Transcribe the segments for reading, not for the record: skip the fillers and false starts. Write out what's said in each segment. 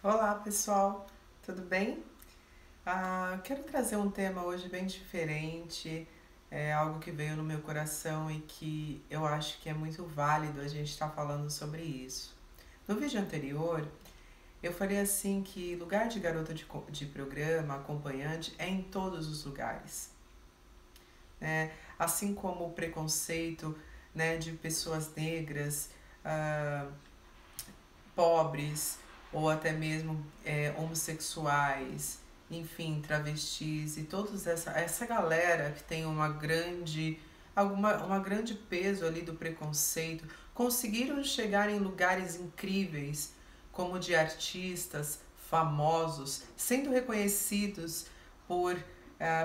Olá pessoal, tudo bem? Quero trazer um tema hoje bem diferente, é algo que veio no meu coração e que eu acho que é muito válido a gente estar falando sobre isso. No vídeo anterior, eu falei assim que lugar de garota de programa, acompanhante, é em todos os lugares, né? Assim como o preconceito, né, de pessoas negras, ah, pobres ou até mesmo homossexuais, enfim, travestis e toda essa galera que tem uma grande peso ali do preconceito, conseguiram chegar em lugares incríveis, como de artistas famosos, sendo reconhecidos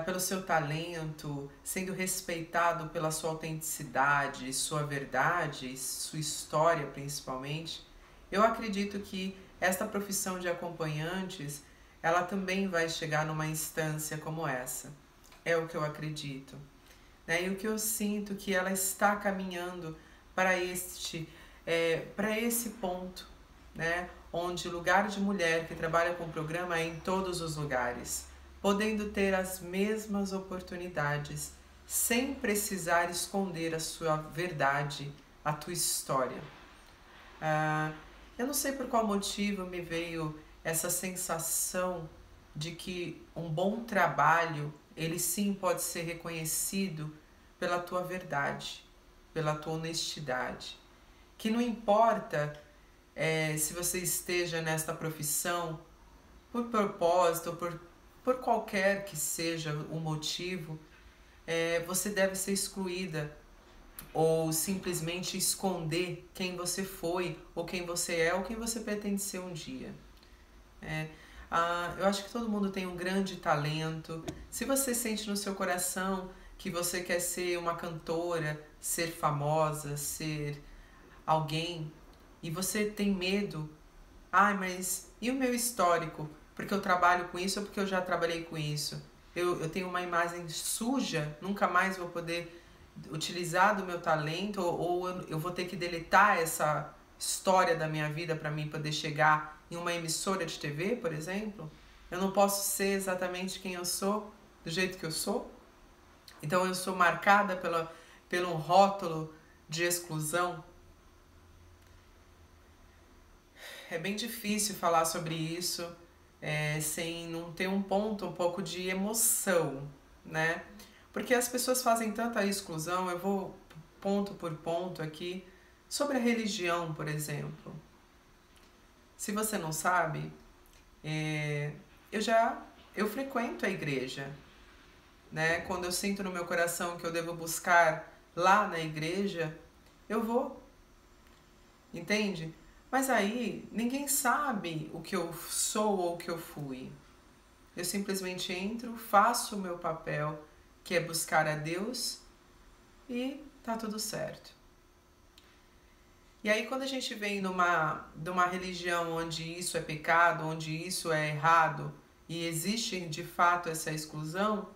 pelo seu talento, sendo respeitado pela sua autenticidade, sua verdade, sua história principalmente. Eu acredito que esta profissão de acompanhantes, ela também vai chegar numa instância como essa. É o que eu acredito. Né? E o que eu sinto que ela está caminhando para para esse ponto, né? Onde o lugar de mulher que trabalha com o programa é em todos os lugares, podendo ter as mesmas oportunidades, sem precisar esconder a sua verdade, a tua história. Ah, eu não sei por qual motivo me veio essa sensação de que um bom trabalho, ele sim pode ser reconhecido pela tua verdade, pela tua honestidade. Que não importa se você esteja nesta profissão por propósito, por qualquer que seja o motivo, você deve ser excluída ou simplesmente esconder quem você foi, ou quem você é, ou quem você pretende ser um dia. É, eu acho que todo mundo tem um grande talento. Se você sente no seu coração que você quer ser uma cantora, ser famosa, ser alguém, e você tem medo, mas e o meu histórico? Porque eu trabalho com isso ou porque eu já trabalhei com isso? Eu tenho uma imagem suja, nunca mais vou poder utilizar do meu talento, ou eu vou ter que deletar essa história da minha vida para mim poder chegar em uma emissora de TV, por exemplo. Eu não posso ser exatamente quem eu sou, do jeito que eu sou. Então eu sou marcada pelo rótulo de exclusão. É bem difícil falar sobre isso sem não ter um ponto, um pouco de emoção, né? Porque as pessoas fazem tanta exclusão, eu vou ponto por ponto aqui, sobre a religião, por exemplo. Se você não sabe, é, eu já eu frequento a igreja, né? Quando eu sinto no meu coração que eu devo buscar lá na igreja, eu vou, entende? Mas aí ninguém sabe o que eu sou ou o que eu fui. Eu simplesmente entro, faço o meu papel, que é buscar a Deus, e tá tudo certo. E aí quando a gente vem numa religião onde isso é pecado, onde isso é errado, e existe de fato essa exclusão,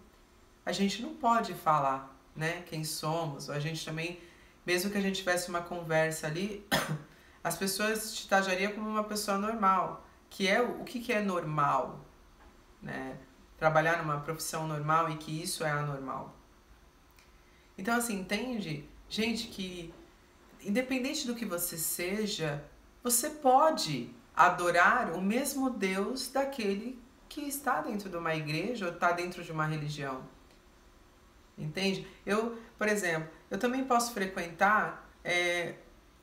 a gente não pode falar, né, quem somos. A gente também, mesmo que a gente tivesse uma conversa ali, as pessoas te taxariam como uma pessoa normal, que é o que é normal, né? Trabalhar numa profissão normal e que isso é anormal. Então, assim, entende, gente, que independente do que você seja, você pode adorar o mesmo Deus daquele que está dentro de uma igreja ou está dentro de uma religião. Entende? Eu, por exemplo, eu também posso frequentar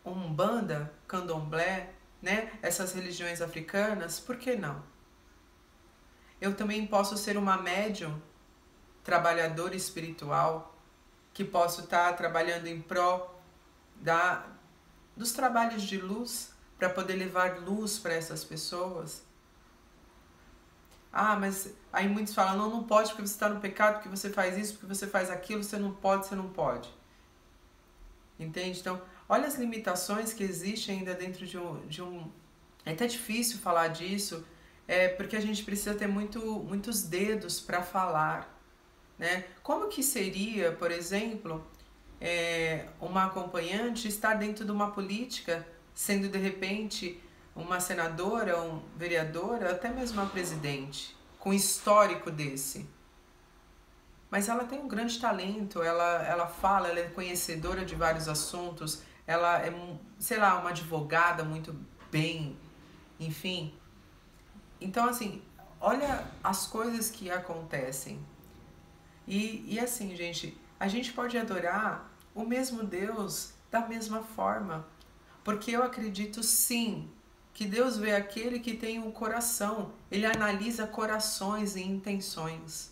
Umbanda, Candomblé, né? Essas religiões africanas, por que não? Eu também posso ser uma médium, trabalhadora espiritual, que posso estar trabalhando em prol dos trabalhos de luz, para poder levar luz para essas pessoas. Mas aí muitos falam, não, não pode porque você está no pecado, porque você faz isso, porque você faz aquilo, você não pode, você não pode. Entende? Então, olha as limitações que existem ainda dentro de um. É até difícil falar disso, porque a gente precisa ter muitos dedos para falar. Né? Como que seria, por exemplo, uma acompanhante estar dentro de uma política, sendo de repente uma senadora, um vereador, até mesmo uma presidente, com histórico desse. Mas ela tem um grande talento, ela fala, ela é conhecedora de vários assuntos, ela é, sei lá, uma advogada muito bem, enfim. Então, assim, olha as coisas que acontecem. E assim, gente, a gente pode adorar o mesmo Deus da mesma forma. Porque eu acredito sim que Deus vê aquele que tem um coração. Ele analisa corações e intenções.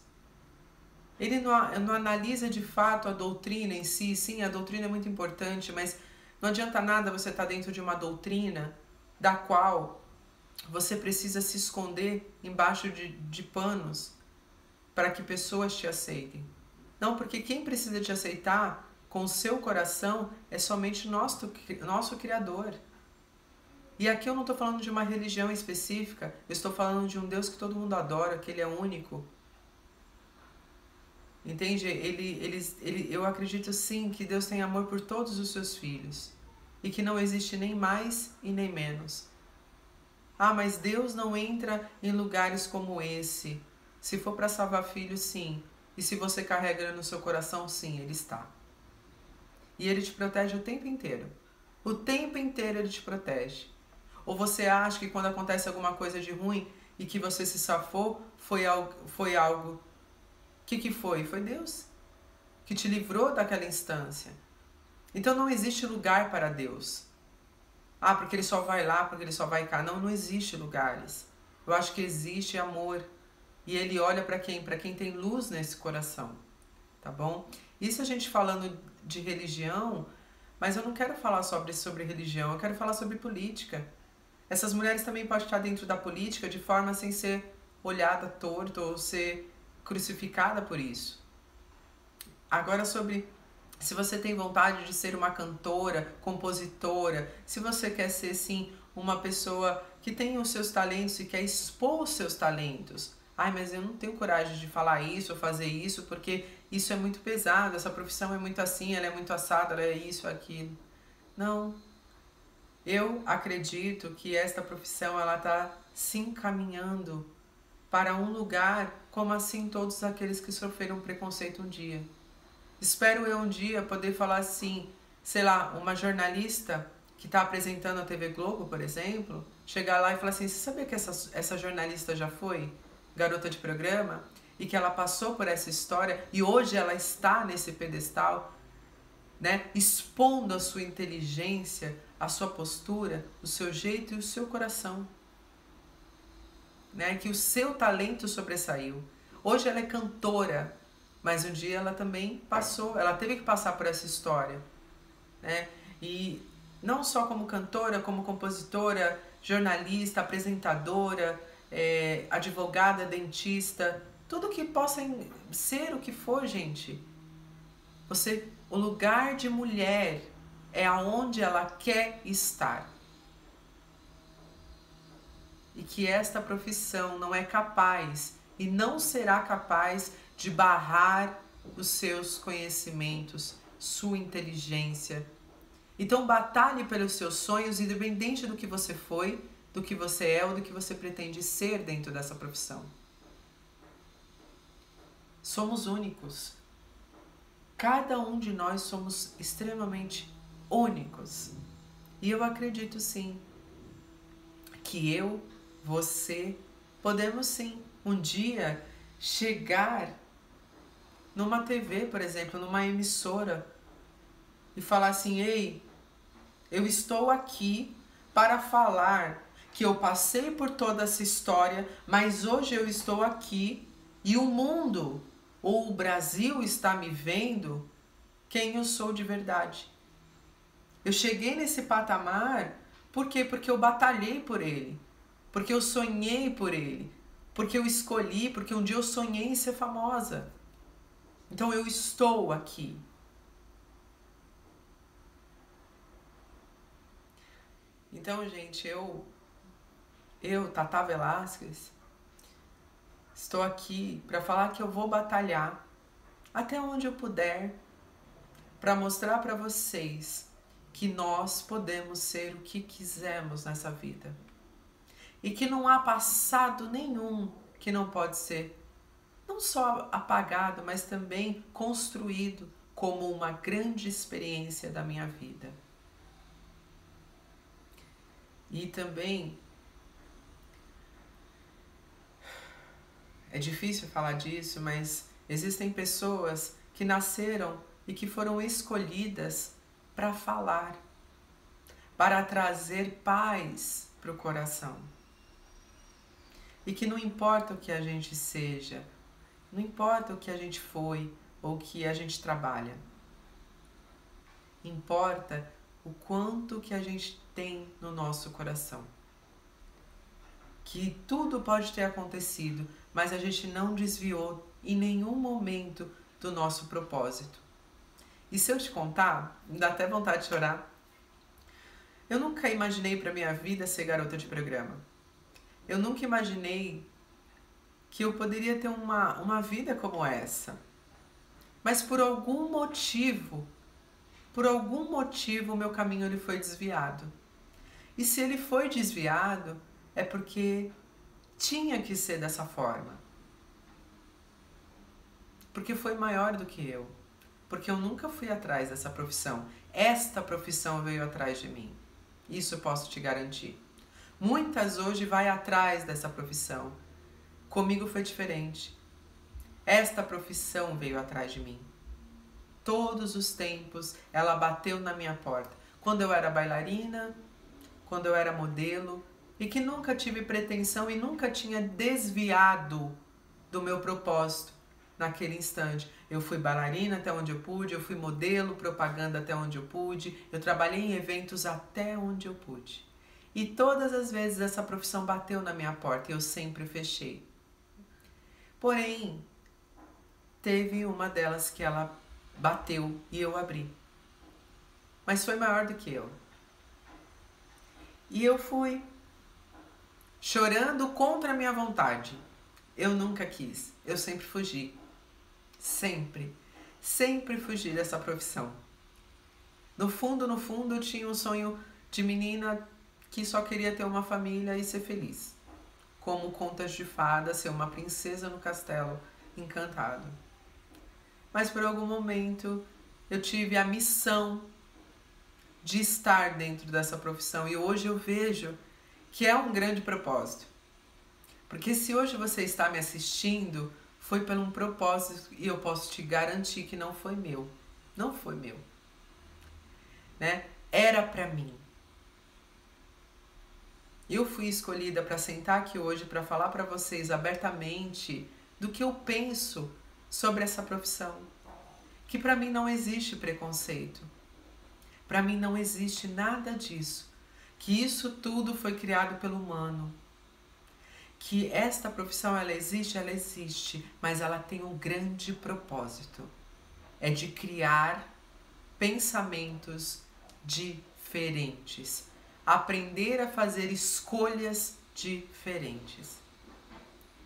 Ele não analisa de fato a doutrina em si. Sim, a doutrina é muito importante, mas não adianta nada você estar dentro de uma doutrina da qual você precisa se esconder embaixo de panos para que pessoas te aceitem. Não, porque quem precisa te aceitar com o seu coração é somente nosso Criador. E aqui eu não estou falando de uma religião específica, eu estou falando de um Deus que todo mundo adora, que Ele é único. Entende? Eu acredito sim que Deus tem amor por todos os seus filhos e que não existe nem mais e nem menos. Ah, mas Deus não entra em lugares como esse. Se for para salvar filhos, sim. E se você carrega no seu coração, sim, Ele está. E Ele te protege o tempo inteiro. O tempo inteiro Ele te protege. Ou você acha que quando acontece alguma coisa de ruim e que você se safou, foi algo... O que foi? Foi Deus que te livrou daquela instância. Então não existe lugar para Deus. Ah, porque Ele só vai lá, porque Ele só vai cá. Não, não existe lugares. Eu acho que existe amor. E Ele olha para quem? Para quem tem luz nesse coração. Tá bom? Isso a gente falando de religião, mas eu não quero falar sobre religião, eu quero falar sobre política. Essas mulheres também podem estar dentro da política de forma sem ser olhada torto ou ser crucificada por isso. Agora sobre se você tem vontade de ser uma cantora, compositora, se você quer ser sim uma pessoa que tem os seus talentos e quer expor os seus talentos. Ai, mas eu não tenho coragem de falar isso ou fazer isso porque isso é muito pesado, essa profissão é muito assim, ela é muito assada, ela é isso, aquilo. Não. Eu acredito que esta profissão ela está se encaminhando para um lugar como assim todos aqueles que sofreram preconceito um dia. Espero eu um dia poder falar assim, sei lá, uma jornalista que está apresentando a TV Globo, por exemplo, chegar lá e falar assim, você sabia que essa jornalista já foi garota de programa? E que ela passou por essa história e hoje ela está nesse pedestal, né? Expondo a sua inteligência, a sua postura, o seu jeito e o seu coração. Né? Que o seu talento sobressaiu. Hoje ela é cantora, mas um dia ela também ela teve que passar por essa história. Né? E não só como cantora, como compositora, jornalista, apresentadora, advogada, dentista, tudo que possa ser o que for, gente. O lugar de mulher é aonde ela quer estar. E que esta profissão não é capaz e não será capaz de barrar os seus conhecimentos, sua inteligência. Então batalhe pelos seus sonhos, independente do que você foi, do que você é ou do que você pretende ser dentro dessa profissão. Somos únicos. Cada um de nós somos extremamente únicos. E eu acredito sim que você, podemos sim um dia chegar numa TV, por exemplo, numa emissora e falar assim, ei, eu estou aqui para falar que eu passei por toda essa história, mas hoje eu estou aqui e o mundo ou o Brasil está me vendo quem eu sou de verdade. Eu cheguei nesse patamar, por quê? Porque eu batalhei por ele, porque eu sonhei por ele, porque eu escolhi, porque um dia eu sonhei em ser famosa. Então eu estou aqui. Então, gente, eu, Tata Velasquez, estou aqui para falar que eu vou batalhar até onde eu puder para mostrar para vocês que nós podemos ser o que quisermos nessa vida. E que não há passado nenhum que não pode ser não só apagado, mas também construído como uma grande experiência da minha vida. E também é difícil falar disso, mas existem pessoas que nasceram e que foram escolhidas para falar, para trazer paz para o coração. E que não importa o que a gente seja, não importa o que a gente foi ou o que a gente trabalha, importa o quanto que a gente tem no nosso coração. Que tudo pode ter acontecido, mas a gente não desviou em nenhum momento do nosso propósito. E se eu te contar, me dá até vontade de chorar. Eu nunca imaginei para minha vida ser garota de programa. Eu nunca imaginei que eu poderia ter uma vida como essa. Mas por algum motivo o meu caminho ele foi desviado. E se ele foi desviado, é porque tinha que ser dessa forma. Porque foi maior do que eu. Porque eu nunca fui atrás dessa profissão. Esta profissão veio atrás de mim. Isso eu posso te garantir. Muitas hoje vai atrás dessa profissão. Comigo foi diferente. Esta profissão veio atrás de mim. Todos os tempos ela bateu na minha porta. Quando eu era bailarina, quando eu era modelo, e que nunca tive pretensão e nunca tinha desviado do meu propósito naquele instante. Eu fui bailarina até onde eu pude, eu fui modelo, propaganda até onde eu pude, eu trabalhei em eventos até onde eu pude. E todas as vezes essa profissão bateu na minha porta e eu sempre fechei. Porém, teve uma delas que ela bateu e eu abri. Mas foi maior do que eu. E eu fui chorando contra a minha vontade. Eu nunca quis, eu sempre fugi. Sempre fugi dessa profissão. No fundo, eu tinha um sonho de menina que só queria ter uma família e ser feliz. Como contas de fada, ser uma princesa no castelo encantado. Mas por algum momento eu tive a missão de estar dentro dessa profissão e hoje eu vejo que é um grande propósito. Porque se hoje você está me assistindo, foi por um propósito e eu posso te garantir que não foi meu. Não foi meu. Né? Era para mim. Eu fui escolhida para sentar aqui hoje para falar para vocês abertamente do que eu penso sobre essa profissão. Que para mim não existe preconceito. Para mim não existe nada disso. Que isso tudo foi criado pelo humano. Que esta profissão ela existe, mas ela tem um grande propósito. É de criar pensamentos diferentes. Aprender a fazer escolhas diferentes.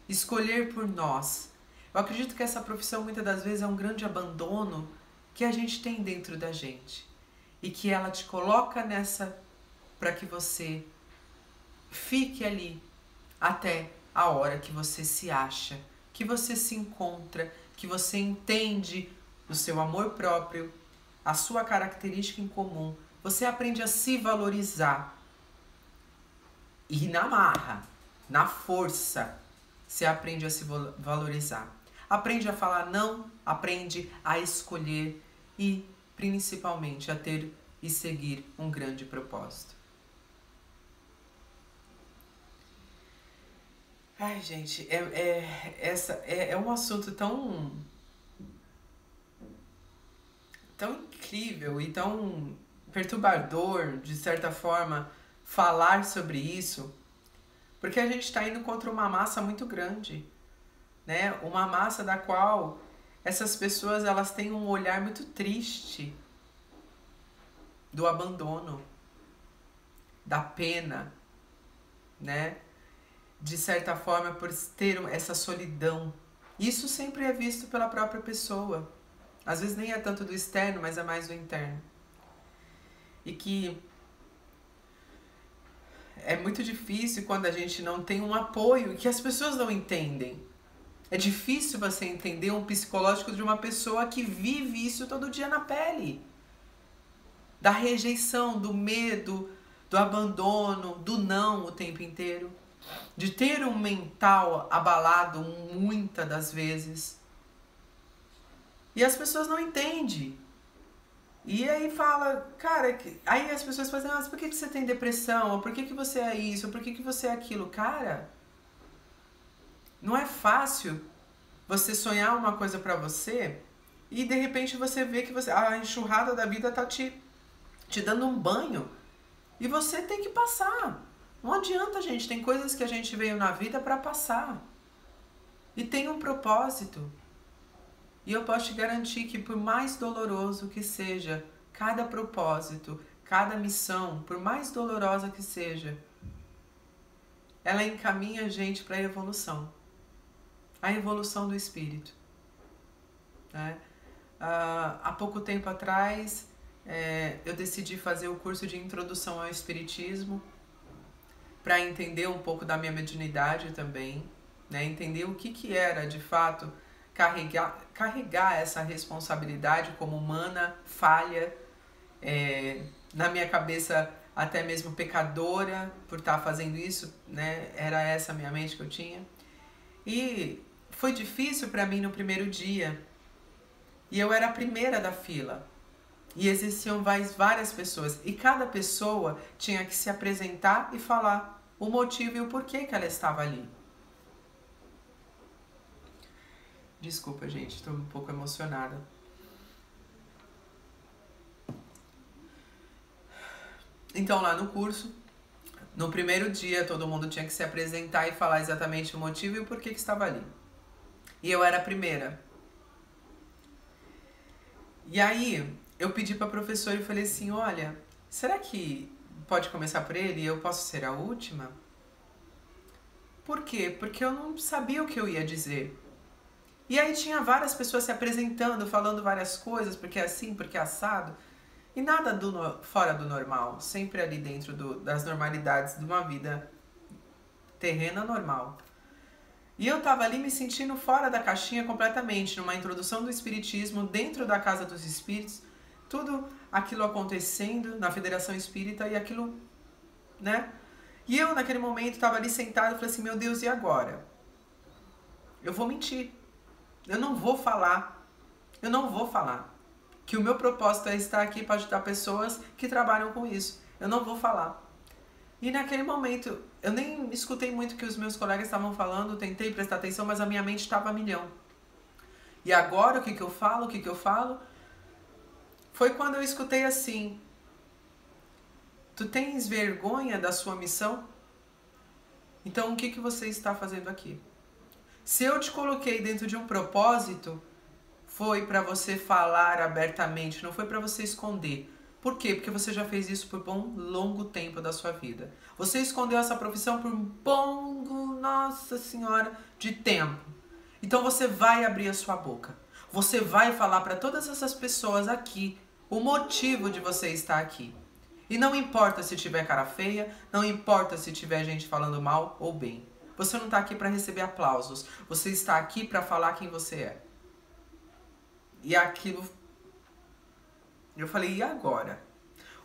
Escolher por nós. Eu acredito que essa profissão muitas das vezes é um grande abandono que a gente tem dentro da gente. E que ela te coloca nessa para que você fique ali até a hora que você se acha, que você se encontra, que você entende o seu amor próprio, a sua característica em comum. Você aprende a se valorizar. E na marra, na força, você aprende a se valorizar. Aprende a falar não, aprende a escolher e, principalmente, a ter e seguir um grande propósito. Ai, gente, é um assunto tão incrível e tão perturbador, de certa forma, falar sobre isso, porque a gente está indo contra uma massa muito grande, né? Uma massa da qual essas pessoas elas têm um olhar muito triste do abandono, da pena, né? De certa forma, por ter essa solidão. Isso sempre é visto pela própria pessoa. Às vezes nem é tanto do externo, mas é mais do interno. e que é muito difícil quando a gente não tem um apoio, que as pessoas não entendem. É difícil você entender um psicológico de uma pessoa que vive isso todo dia na pele. Da rejeição, do medo, do abandono, do não o tempo inteiro. De ter um mental abalado muitas das vezes. E as pessoas não entendem. E aí fala, cara, aí as pessoas falam, mas por que você tem depressão? Ou por que você é isso? Ou por que você é aquilo? Cara, não é fácil você sonhar uma coisa pra você e de repente você vê que a enxurrada da vida tá te dando um banho e você tem que passar. Não adianta, gente, tem coisas que a gente veio na vida pra passar. E tem um propósito. E eu posso te garantir que por mais doloroso que seja cada propósito, cada missão, por mais dolorosa que seja, ela encaminha a gente para a evolução do espírito. Né? Há pouco tempo atrás, eu decidi fazer o curso de introdução ao espiritismo para entender um pouco da minha mediunidade também, né? Entender o que era de fato carregar essa responsabilidade como humana, falha, na minha cabeça até mesmo pecadora por estar fazendo isso, né? Era essa a minha mente que eu tinha. E foi difícil para mim no primeiro dia. E eu era a primeira da fila. E existiam várias pessoas. E cada pessoa tinha que se apresentar e falar o motivo e o porquê que ela estava ali. Desculpa, gente, estou um pouco emocionada. Então, lá no curso, no primeiro dia, todo mundo tinha que se apresentar e falar exatamente o motivo e o porquê que estava ali. E eu era a primeira. E aí, eu pedi para a professora e falei assim, olha, será que pode começar por ele e eu posso ser a última? Por quê? Porque eu não sabia o que eu ia dizer. E aí tinha várias pessoas se apresentando, falando várias coisas, porque é assim, porque é assado. E nada fora do normal, sempre ali dentro das normalidades de uma vida terrena normal. E eu tava ali me sentindo fora da caixinha completamente, numa introdução do espiritismo, dentro da Casa dos Espíritos, tudo aquilo acontecendo na Federação Espírita e aquilo, né? E eu naquele momento tava ali sentado e falei assim, meu Deus, e agora? Eu vou mentir. Eu não vou falar que o meu propósito é estar aqui para ajudar pessoas que trabalham com isso. Eu não vou falar. E naquele momento, eu nem escutei muito o que os meus colegas estavam falando, tentei prestar atenção, mas a minha mente estava a milhão. E agora, o que eu falo? Foi quando eu escutei assim, tu tens vergonha da sua missão? Então, o que você está fazendo aqui? Se eu te coloquei dentro de um propósito, foi para você falar abertamente, não foi para você esconder. Por quê? Porque você já fez isso por longo tempo da sua vida. Você escondeu essa profissão por longo, nossa senhora, de tempo. Então você vai abrir a sua boca. Você vai falar para todas essas pessoas aqui o motivo de você estar aqui. E não importa se tiver cara feia, não importa se tiver gente falando mal ou bem. Você não está aqui para receber aplausos. Você está aqui para falar quem você é. E aquilo... Eu falei, e agora?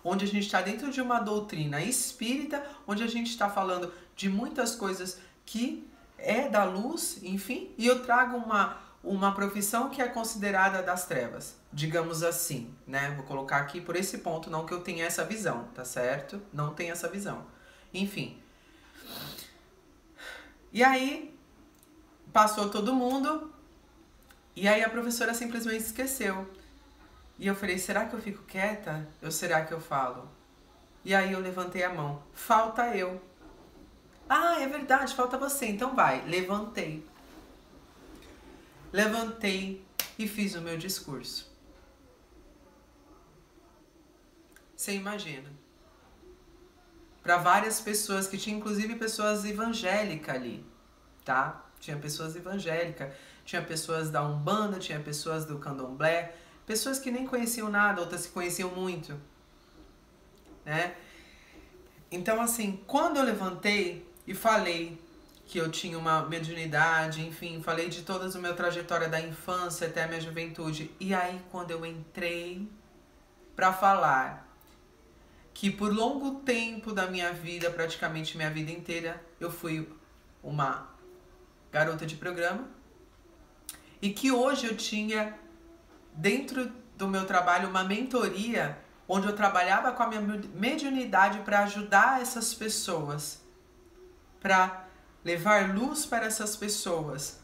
Onde a gente está dentro de uma doutrina espírita, onde a gente está falando de muitas coisas que é da luz, enfim, e eu trago uma profissão que é considerada das trevas, digamos assim, né? Vou colocar aqui por esse ponto, não que eu tenha essa visão, tá certo? Não tenho essa visão. Enfim... E aí, passou todo mundo, e aí a professora simplesmente esqueceu. E eu falei, será que eu fico quieta? Ou será que eu falo? E aí eu levantei a mão. Falta eu. Ah, é verdade, falta você, então vai. Levantei e fiz o meu discurso. Você imagina. Para várias pessoas, que tinha inclusive pessoas evangélicas ali, tá? Tinha pessoas evangélicas, tinha pessoas da Umbanda, tinha pessoas do Candomblé, pessoas que nem conheciam nada, outras que conheciam muito. né? Então, assim, quando eu levantei e falei que eu tinha uma mediunidade, enfim, falei de toda a minha trajetória da infância até a minha juventude, e aí quando eu entrei para falar que por longo tempo da minha vida, praticamente minha vida inteira, eu fui uma garota de programa, e que hoje eu tinha dentro do meu trabalho uma mentoria onde eu trabalhava com a minha mediunidade para ajudar essas pessoas, para levar luz para essas pessoas,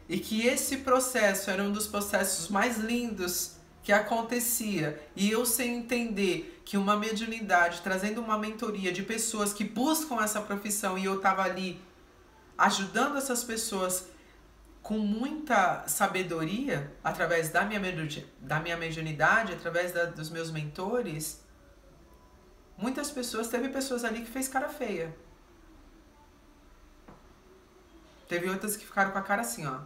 e que esse processo era um dos processos mais lindos que acontecia, e eu sem entender que uma mediunidade trazendo uma mentoria de pessoas que buscam essa profissão, e eu estava ali ajudando essas pessoas com muita sabedoria, através da minha mediunidade, através dos meus mentores. Muitas pessoas, teve pessoas ali que fez cara feia. Teve outras que ficaram com a cara assim, ó.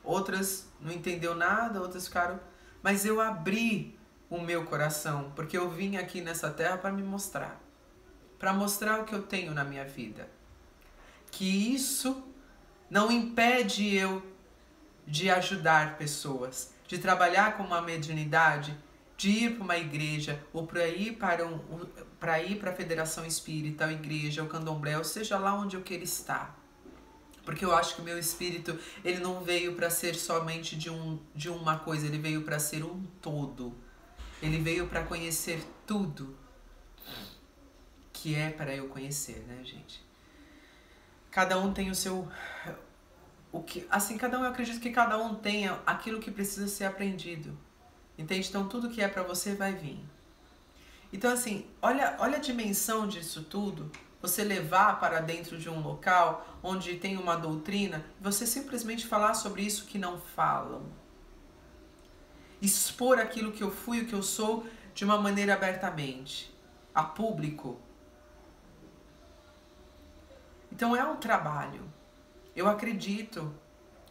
Outras não entendeu nada, outras ficaram... Mas eu abri o meu coração, porque eu vim aqui nessa terra para me mostrar. Para mostrar o que eu tenho na minha vida. Que isso não impede eu de ajudar pessoas, de trabalhar com uma mediunidade, de ir para uma igreja, ou para ir para a Federação Espírita, a igreja, o candomblé, ou seja lá onde eu queira estar. Porque eu acho que o meu espírito, ele não veio para ser somente de uma coisa, ele veio para ser um todo. Ele veio para conhecer tudo que é para eu conhecer, né, gente? Cada um tem o seu... eu acredito que cada um tenha aquilo que precisa ser aprendido. Entende? Então, tudo que é para você vai vir. Então, assim, olha a dimensão disso tudo. Você levar para dentro de um local onde tem uma doutrina, você simplesmente falar sobre isso que não falam. Expor aquilo que eu fui, o que eu sou, de uma maneira abertamente, a público. Então é um trabalho. Eu acredito.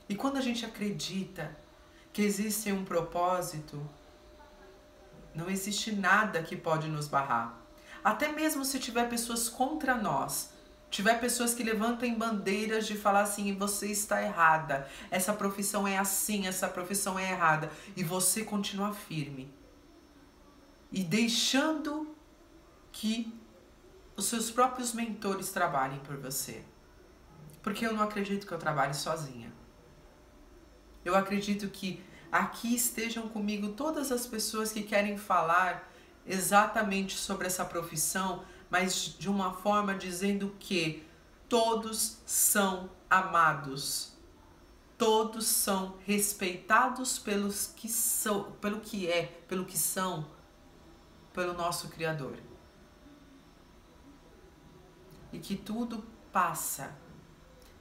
E quando a gente acredita que existe um propósito, não existe nada que pode nos barrar. Até mesmo se tiver pessoas contra nós, tiver pessoas que levantem bandeiras de falar assim, você está errada, essa profissão é assim, essa profissão é errada, e você continua firme. E deixando que os seus próprios mentores trabalhem por você. Porque eu não acredito que eu trabalhe sozinha. Eu acredito que aqui estejam comigo todas as pessoas que querem falar exatamente sobre essa profissão, mas de uma forma dizendo que todos são amados. Todos são respeitados pelo que são, pelo nosso Criador. E que tudo passa,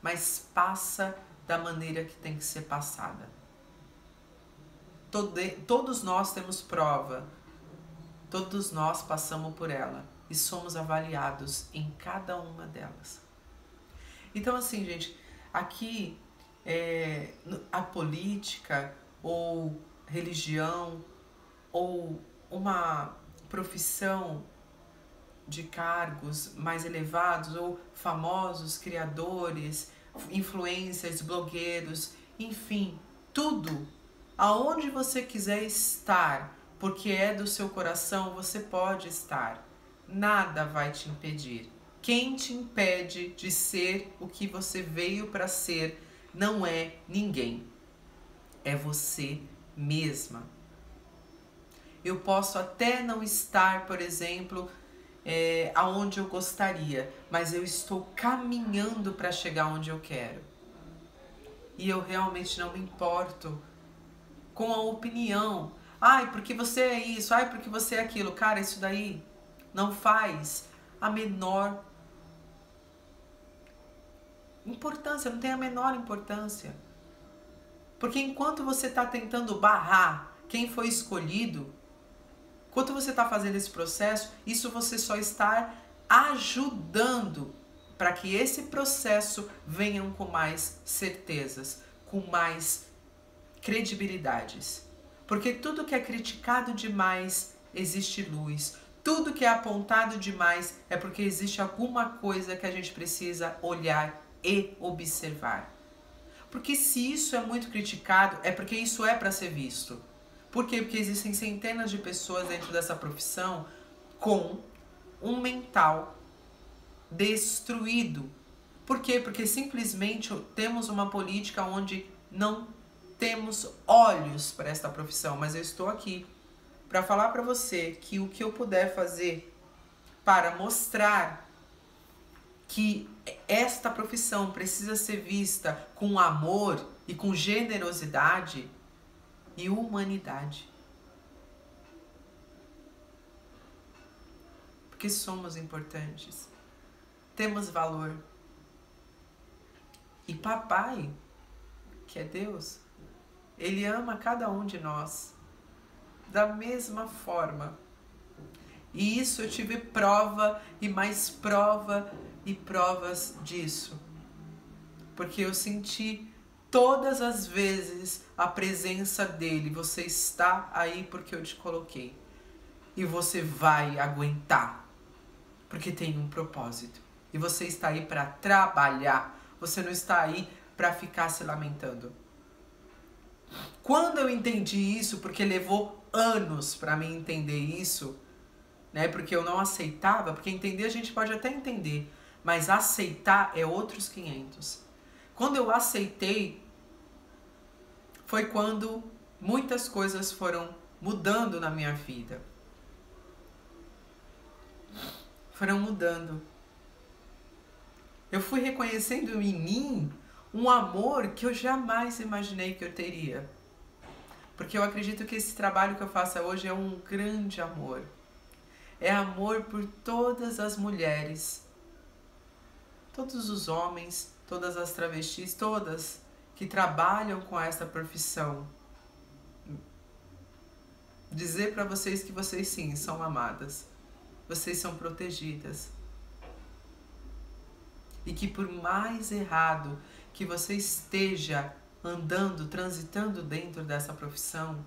mas passa da maneira que tem que ser passada. Todos nós temos prova, todos nós passamos por ela e somos avaliados em cada uma delas. Então, assim, gente, aqui a política ou religião ou uma profissão de cargos mais elevados ou famosos criadores, influencers, blogueiros, enfim, tudo, aonde você quiser estar, porque é do seu coração, você pode estar. Nada vai te impedir. Quem te impede de ser o que você veio para ser não é ninguém. É você mesma. Eu posso até não estar, por exemplo, aonde eu gostaria, mas eu estou caminhando para chegar onde eu quero. E eu realmente não me importo com a opinião. Ai, porque você é isso, ai, porque você é aquilo. Cara, isso daí não faz a menor importância, não tem a menor importância. Porque enquanto você está tentando barrar quem foi escolhido, enquanto você está fazendo esse processo, isso você só está ajudando para que esse processo venha com mais certezas, com mais credibilidades. Porque tudo que é criticado demais, existe luz. Tudo que é apontado demais é porque existe alguma coisa que a gente precisa olhar e observar. Porque se isso é muito criticado, é porque isso é para ser visto. Por quê? Porque existem centenas de pessoas dentro dessa profissão com um mental destruído. Por quê? Porque simplesmente temos uma política onde não temos olhos para esta profissão. Mas eu estou aqui para falar para você que o que eu puder fazer para mostrar que esta profissão precisa ser vista com amor e com generosidade e humanidade. Porque somos importantes, temos valor. E papai, que é Deus, ele ama cada um de nós da mesma forma. E isso eu tive prova e mais prova e provas disso. Porque eu senti todas as vezes a presença dele. Você está aí porque eu te coloquei. E você vai aguentar. Porque tem um propósito. E você está aí para trabalhar. Você não está aí para ficar se lamentando. Quando eu entendi isso, porque levou anos para mim entender isso, né? Porque eu não aceitava, porque entender a gente pode até entender, mas aceitar é outros 500. Quando eu aceitei, foi quando muitas coisas foram mudando na minha vida. Foram mudando. Eu fui reconhecendo em mim um amor que eu jamais imaginei que eu teria. Porque eu acredito que esse trabalho que eu faço hoje é um grande amor. É amor por todas as mulheres, todos os homens, todas as travestis, todas que trabalham com essa profissão. Dizer para vocês que vocês sim, são amadas. Vocês são protegidas. E que por mais errado que você esteja andando, transitando dentro dessa profissão,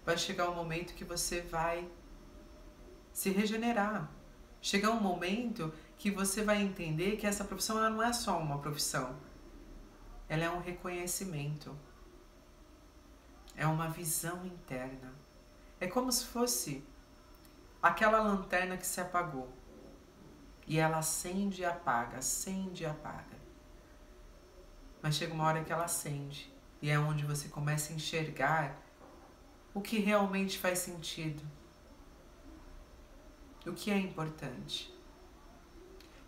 vai chegar um momento que você vai se regenerar. Chegar um momento que você vai entender que essa profissão ela não é só uma profissão. Ela é um reconhecimento. É uma visão interna. É como se fosse aquela lanterna que se apagou. E ela acende e apaga, acende e apaga. Mas chega uma hora que ela acende. E é onde você começa a enxergar o que realmente faz sentido. O que é importante.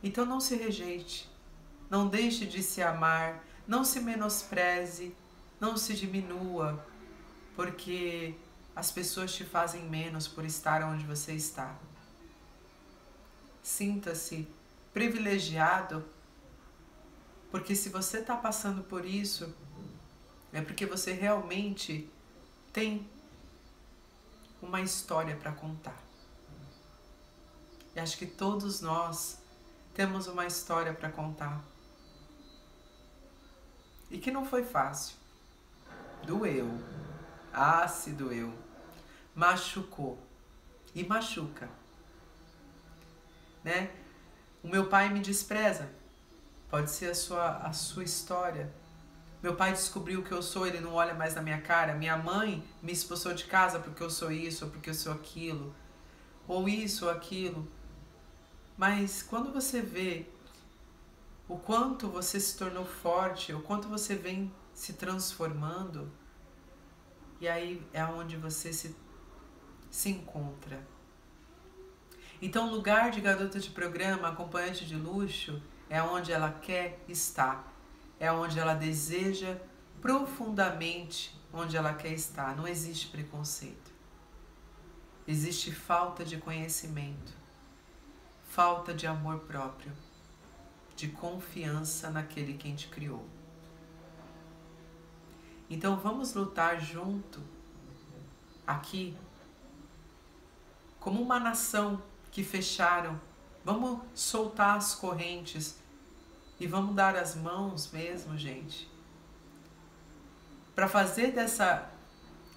Então não se rejeite. Não deixe de se amar. Não se menospreze. Não se diminua. Porque as pessoas te fazem menos por estar onde você está. Sinta-se privilegiado, porque se você está passando por isso, é porque você realmente tem uma história para contar. E acho que todos nós temos uma história para contar. E que não foi fácil. Doeu. Ah, se doeu. Machucou. E machuca. Né? O meu pai me despreza. Pode ser a sua história. Meu pai descobriu que eu sou, ele não olha mais na minha cara. Minha mãe me expulsou de casa porque eu sou isso, ou porque eu sou aquilo. Ou isso, ou aquilo. Mas quando você vê o quanto você se tornou forte, o quanto você vem se transformando, e aí é onde você se encontra. Então, o lugar de garota de programa, acompanhante de luxo, é onde ela quer estar. É onde ela deseja profundamente onde ela quer estar. Não existe preconceito. Existe falta de conhecimento. Falta de amor próprio. De confiança naquele quem te criou. Então, vamos lutar junto, aqui, como uma nação que fecharam. Vamos soltar as correntes e vamos dar as mãos mesmo, gente, para fazer dessa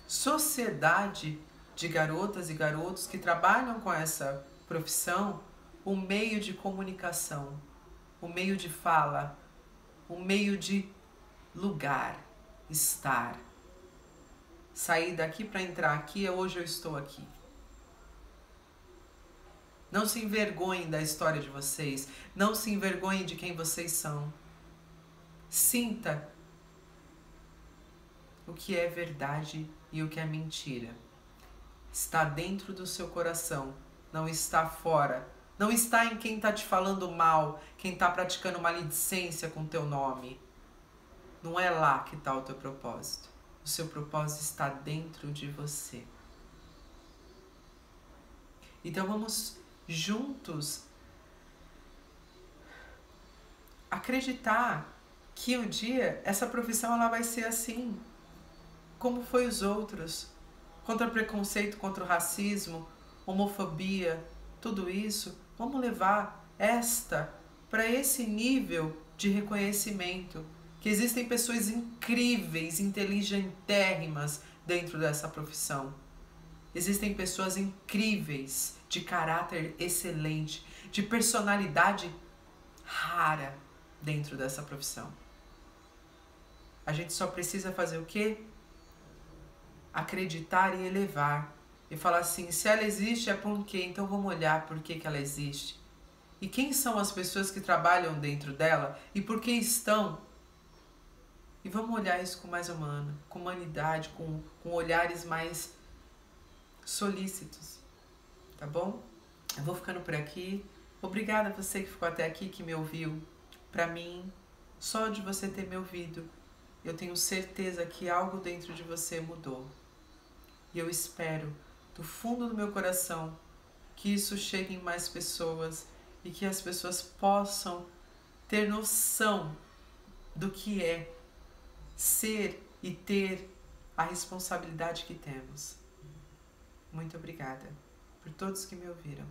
sociedade de garotas e garotos que trabalham com essa profissão o meio de comunicação, o meio de fala, o meio de lugar, estar. Sair daqui para entrar aqui, hoje eu estou aqui. Não se envergonhem da história de vocês, não se envergonhem de quem vocês são. Sinta o que é verdade e o que é mentira. Está dentro do seu coração, não está fora. Não está em quem está te falando mal, quem está praticando maledicência com teu nome. Não é lá que está o teu propósito. O seu propósito está dentro de você. Então vamos juntos acreditar que um dia essa profissão ela vai ser assim, como foi os outros, contra preconceito, contra o racismo, homofobia, tudo isso. Vamos levar esta para esse nível de reconhecimento, que existem pessoas incríveis, inteligentérrimas dentro dessa profissão. Existem pessoas incríveis, de caráter excelente, de personalidade rara dentro dessa profissão. A gente só precisa fazer o quê? Acreditar e elevar. E falar assim, se ela existe é por quê? Então vamos olhar por que ela existe. E quem são as pessoas que trabalham dentro dela e por que estão? E vamos olhar isso com mais humano, com humanidade, com olhares mais solícitos. Tá bom? Eu vou ficando por aqui. Obrigada a você que ficou até aqui, que me ouviu. Para mim, só de você ter me ouvido, eu tenho certeza que algo dentro de você mudou. E eu espero, do fundo do meu coração, que isso chegue em mais pessoas e que as pessoas possam ter noção do que é ser e ter a responsabilidade que temos. Muito obrigada por todos que me ouviram.